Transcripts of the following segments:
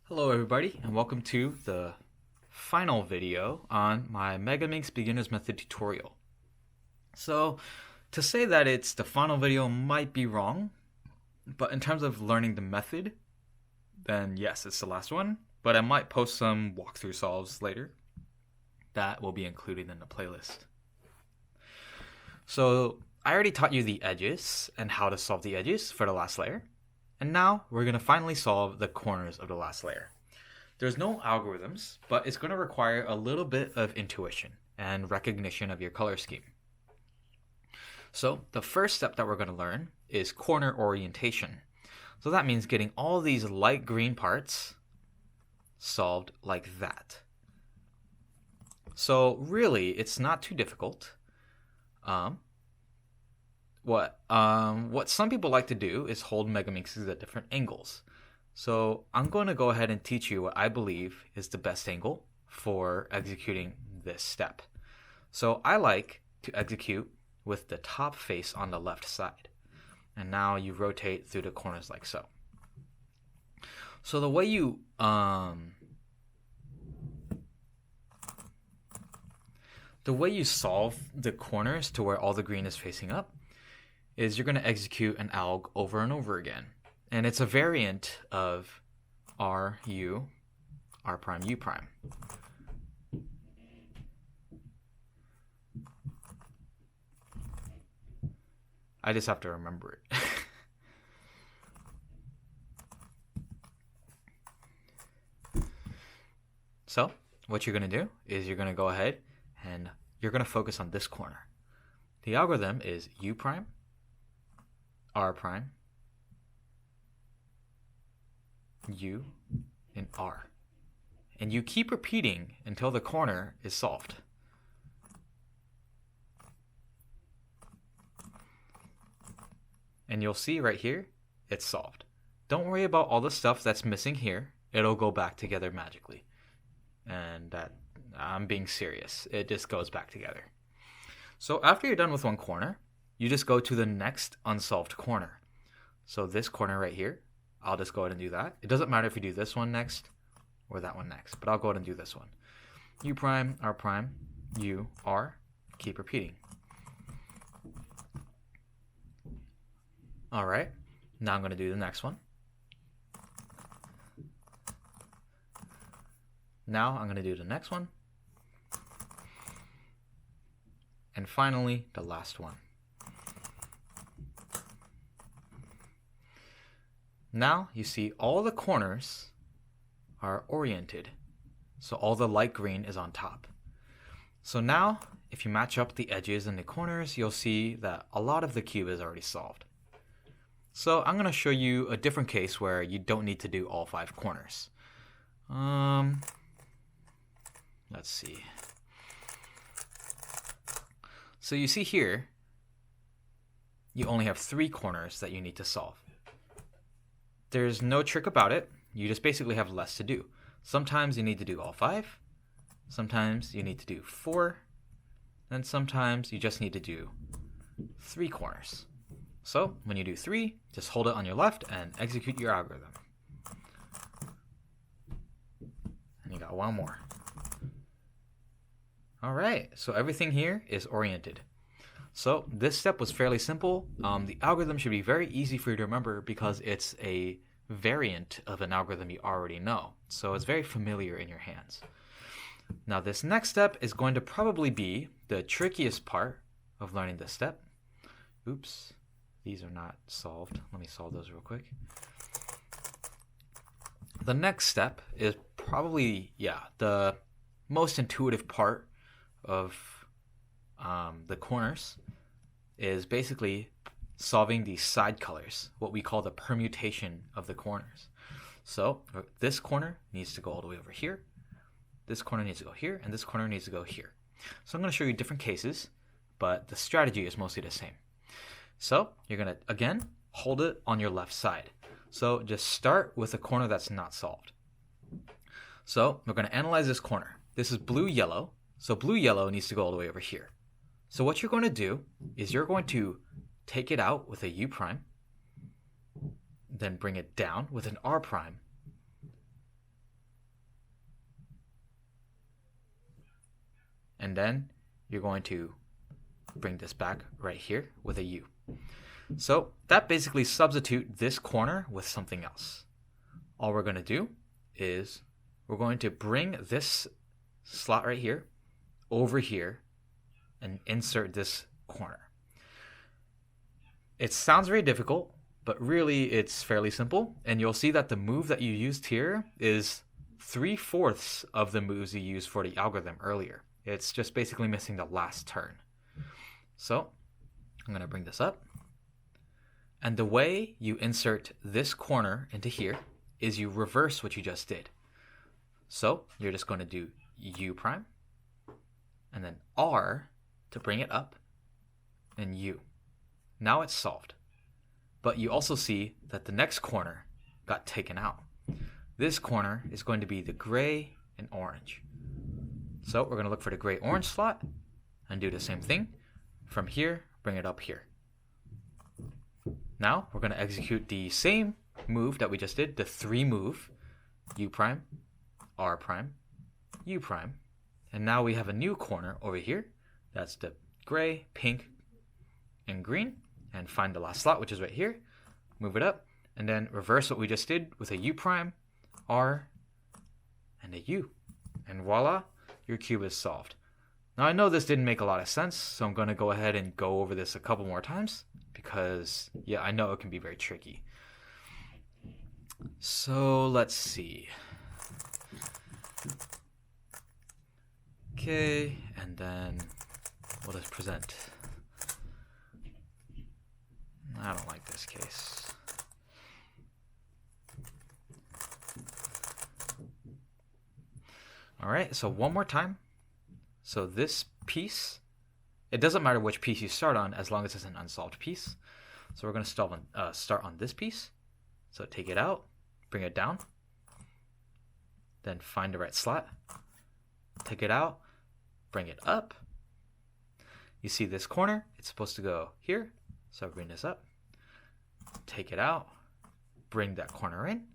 Hello everybody and welcome to the final video on my Megaminx beginner's method tutorial. So to say that it's the final video might be wrong, but in terms of learning the method, then yes, it's the last one, but I might post some walkthrough solves later that will be included in the playlist. So I already taught you the edges and how to solve the edges for the last layer. And now we're going to finally solve the corners of the last layer. There's no algorithms, but it's going to require a little bit of intuition and recognition of your color scheme. So the first step that we're going to learn is corner orientation. So that means getting all these light green parts solved like that. So really, it's not too difficult. What some people like to do is hold Megaminxes at different angles. So I'm going to go ahead and teach you what I believe is the best angle for executing this step. So I like to execute with the top face on the left side. And now you rotate through the corners like so. So the way you solve the corners to where all the green is facing up is you're going to execute an alg over and over again. And it's a variant of R, U, R prime, U prime. I just have to remember it. So what you're going to do is you're going to go ahead and you're going to focus on this corner. The algorithm is U prime, R prime, U, and R. And you keep repeating until the corner is solved. And you'll see right here, it's solved. Don't worry about all the stuff that's missing here. It'll go back together magically. And I'm being serious. It just goes back together. So after you're done with one corner, you just go to the next unsolved corner. So this corner right here, I'll just go ahead and do that. It doesn't matter if you do this one next or that one next, but I'll go ahead and do this one. U prime, R prime, U, R, keep repeating. All right, now I'm going to do the next one. Now I'm going to do the next one. And finally, the last one. Now you see all the corners are oriented. So all the light green is on top. So now if you match up the edges and the corners, you'll see that a lot of the cube is already solved. So I'm going to show you a different case where you don't need to do all 5 corners. Let's see. So you see here, you only have 3 corners that you need to solve. There's no trick about it. You just basically have less to do. Sometimes you need to do all 5. Sometimes you need to do 4. And sometimes you just need to do 3 corners. So when you do 3, just hold it on your left and execute your algorithm. And you got one more. All right, so everything here is oriented. So this step was fairly simple. The algorithm should be very easy for you to remember because it's a variant of an algorithm you already know. So it's very familiar in your hands. Now this next step is going to probably be the trickiest part of learning this step. Oops, these are not solved. Let me solve those real quick. The next step is probably, the most intuitive part of the corners is basically solving the side colors, what we call the permutation of the corners. So this corner needs to go all the way over here, this corner needs to go here, and this corner needs to go here. So I'm going to show you different cases, but the strategy is mostly the same. So you're going to, again, hold it on your left side. So just start with a corner that's not solved. So we're going to analyze this corner. This is blue-yellow, so blue-yellow needs to go all the way over here. So what you're going to do is you're going to take it out with a U prime, then bring it down with an R prime, and then you're going to bring this back right here with a U. So that basically substitute this corner with something else. All we're going to do is we're going to bring this slot right here over here and insert this corner. It sounds very difficult, but really it's fairly simple. And you'll see that the move that you used here is 3/4 of the moves you used for the algorithm earlier. It's just basically missing the last turn. So I'm going to bring this up. And the way you insert this corner into here is you reverse what you just did. So you're just going to do U prime, and then R to bring it up, and U. Now it's solved. But you also see that the next corner got taken out. This corner is going to be the gray and orange. So we're going to look for the gray-orange slot and do the same thing. From here, bring it up here. Now we're going to execute the same move that we just did, the 3 move, U prime, R prime, U prime. And now we have a new corner over here. That's the gray, pink, and green. And find the last slot, which is right here. Move it up, and then reverse what we just did with a U prime, R, and a U. And voila, your cube is solved. Now I know this didn't make a lot of sense, so I'm going to go ahead and go over this a couple more times because, yeah, I know it can be very tricky. So let's see. Okay, and then we'll just present. I don't like this case. All right, so one more time. So this piece, it doesn't matter which piece you start on as long as it's an unsolved piece. So we're going to start on this piece. So take it out, bring it down, then find the right slot, take it out, bring it up. You see this corner, it's supposed to go here. So bring this up, take it out, bring that corner in,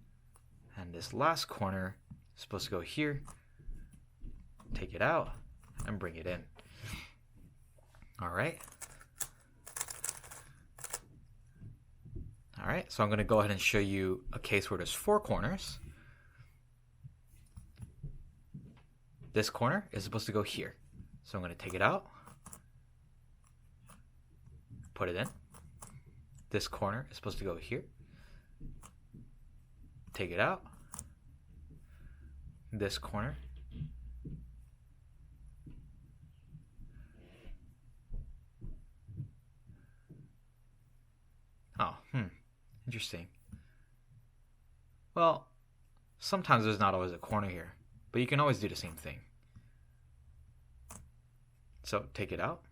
and this last corner is supposed to go here, take it out, and bring it in. All right. All right, so I'm going to go ahead and show you a case where there's 4 corners. This corner is supposed to go here. So I'm going to take it out, put it in. This corner is supposed to go here. Take it out. This corner. Oh, interesting. Well, sometimes there's not always a corner here, but you can always do the same thing. So take it out.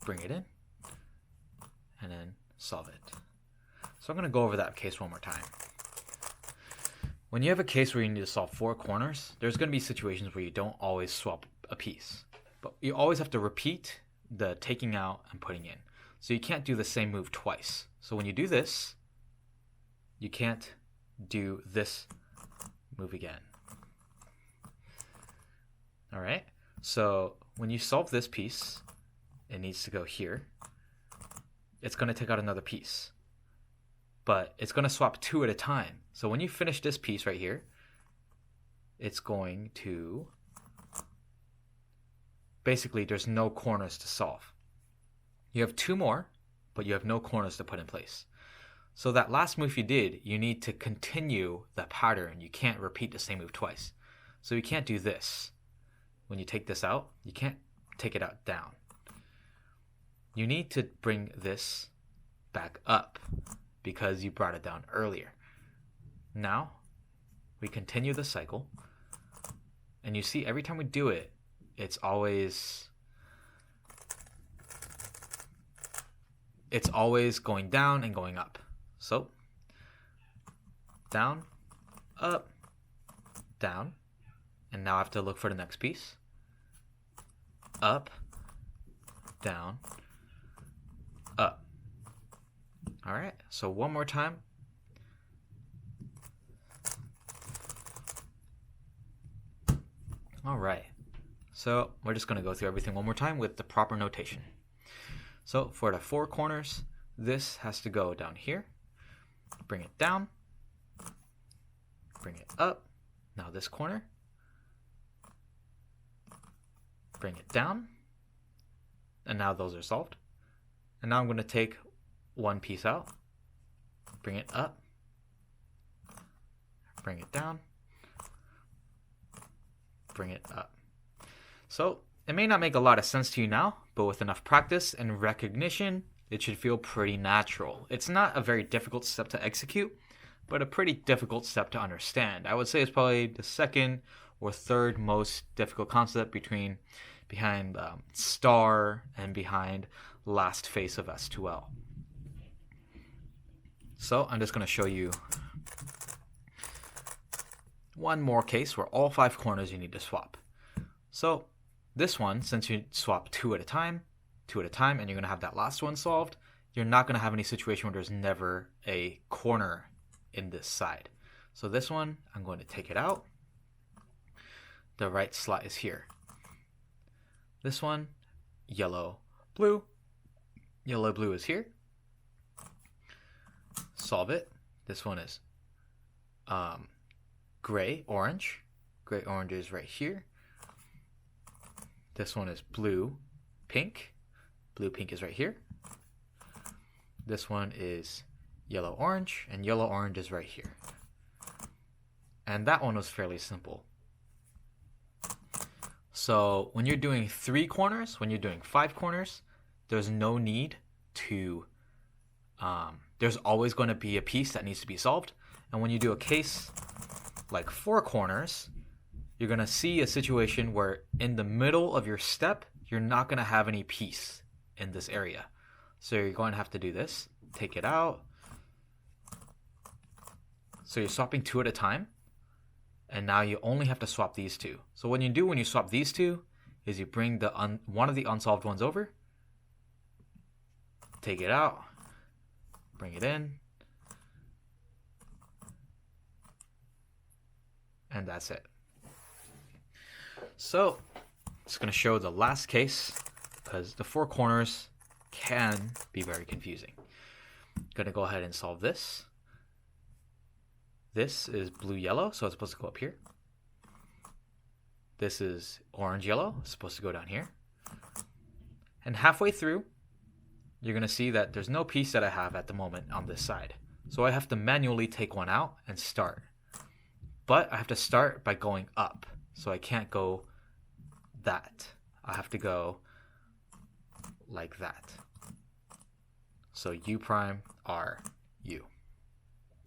Bring it in, and then solve it. So I'm going to go over that case one more time. When you have a case where you need to solve 4 corners, there's going to be situations where you don't always swap a piece. But you always have to repeat the taking out and putting in. So you can't do the same move twice. So when you do this, you can't do this move again. All right? So when you solve this piece, it needs to go here. It's going to take out another piece. But it's going to swap 2 at a time. So when you finish this piece right here, it's going to... Basically, there's no corners to solve. You have 2 more, but you have no corners to put in place. So that last move you did, you need to continue the pattern. You can't repeat the same move twice. So you can't do this. When you take this out, you can't take it out down. You need to bring this back up because you brought it down earlier. Now, we continue the cycle. And you see every time we do it, it's always going down and going up. So, down, up, down. And now I have to look for the next piece. Up, down, up. All right, so one more time. All right. So we're just going to go through everything one more time with the proper notation. So for the 4 corners, this has to go down here. Bring it down. Bring it up. Now this corner. Bring it down. And now those are solved. And now I'm going to take one piece out. Bring it up. Bring it down. Bring it up. So it may not make a lot of sense to you now, but with enough practice and recognition, it should feel pretty natural. It's not a very difficult step to execute, but a pretty difficult step to understand. I would say it's probably the second or third most difficult concept behind star and behind last face of S2L. So I'm just going to show you one more case where all 5 corners you need to swap. So this one, since you swap 2 at a time, and you're going to have that last one solved, you're not going to have any situation where there's never a corner in this side. So this one, I'm going to take it out. The right slot is here. This one, yellow, blue. Yellow, blue is here. Solve it. This one is gray, orange. Gray, orange is right here. This one is blue, pink. Blue, pink is right here. This one is yellow, orange, and yellow, orange is right here. And that one was fairly simple. So when you're doing 3 corners, when you're doing 5 corners, there's no need to, there's always going to be a piece that needs to be solved. And when you do a case like 4 corners, you're going to see a situation where in the middle of your step, you're not going to have any piece in this area. So you're going to have to do this, take it out. So you're swapping 2 at a time. And now you only have to swap these 2. So what you do when you swap these 2 is you bring the one of the unsolved ones over, take it out, bring it in, and that's it. So it's going to show the last case because the 4 corners can be very confusing. Going to go ahead and solve this. This is blue-yellow, so it's supposed to go up here. This is orange-yellow, it's supposed to go down here. And halfway through, you're going to see that there's no piece that I have at the moment on this side. So I have to manually take one out and start. But I have to start by going up. So I can't go that. I have to go like that. So U prime R U.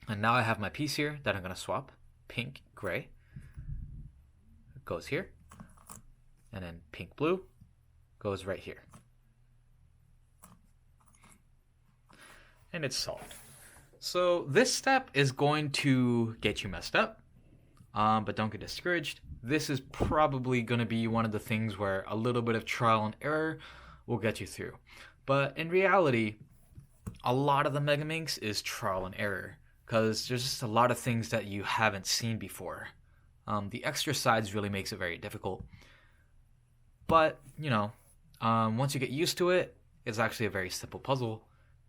And now I have my piece here that I'm going to swap. Pink, gray. It goes here. And then pink, blue goes right here. And it's solved. So this step is going to get you messed up. But don't get discouraged. This is probably going to be one of the things where a little bit of trial and error will get you through. But in reality, a lot of the Megaminx is trial and error. Because there's just a lot of things that you haven't seen before. The extra sides really makes it very difficult. But, you know, once you get used to it, it's actually a very simple puzzle.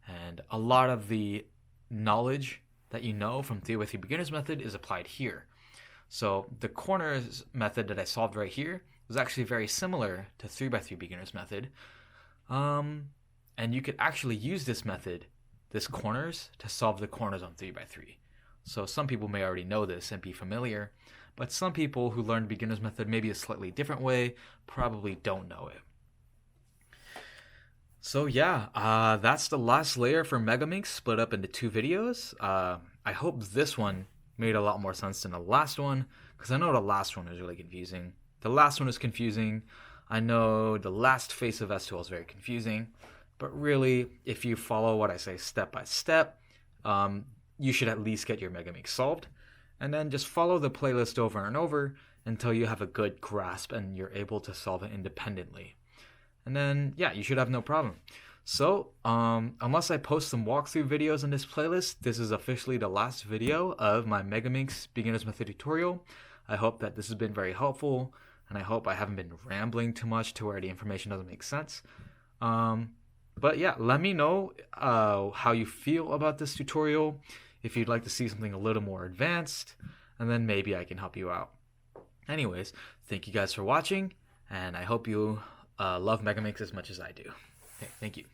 And a lot of the knowledge that you know from 3x3 beginner's method is applied here. So the corners method that I solved right here was actually very similar to 3x3 beginner's method. And you could actually use this method, this corners, to solve the corners on 3x3. So some people may already know this and be familiar, but some people who learned beginner's method maybe a slightly different way probably don't know it. So yeah, that's the last layer for Megaminx split up into 2 videos. I hope this one made a lot more sense than the last one, because I know the last one was really confusing. The last one is confusing. I know the last face of S2L is very confusing. But really, if you follow what I say step by step, you should at least get your Megaminx solved. And then just follow the playlist over and over until you have a good grasp and you're able to solve it independently. And then, yeah, you should have no problem. So, unless I post some walkthrough videos in this playlist, this is officially the last video of my Megaminx beginner's method tutorial. I hope that this has been very helpful. and I hope I haven't been rambling too much to where the information doesn't make sense. But yeah, let me know how you feel about this tutorial, if you'd like to see something a little more advanced, and then maybe I can help you out. Anyways, thank you guys for watching, and I hope you love Megaminx as much as I do. Okay, thank you.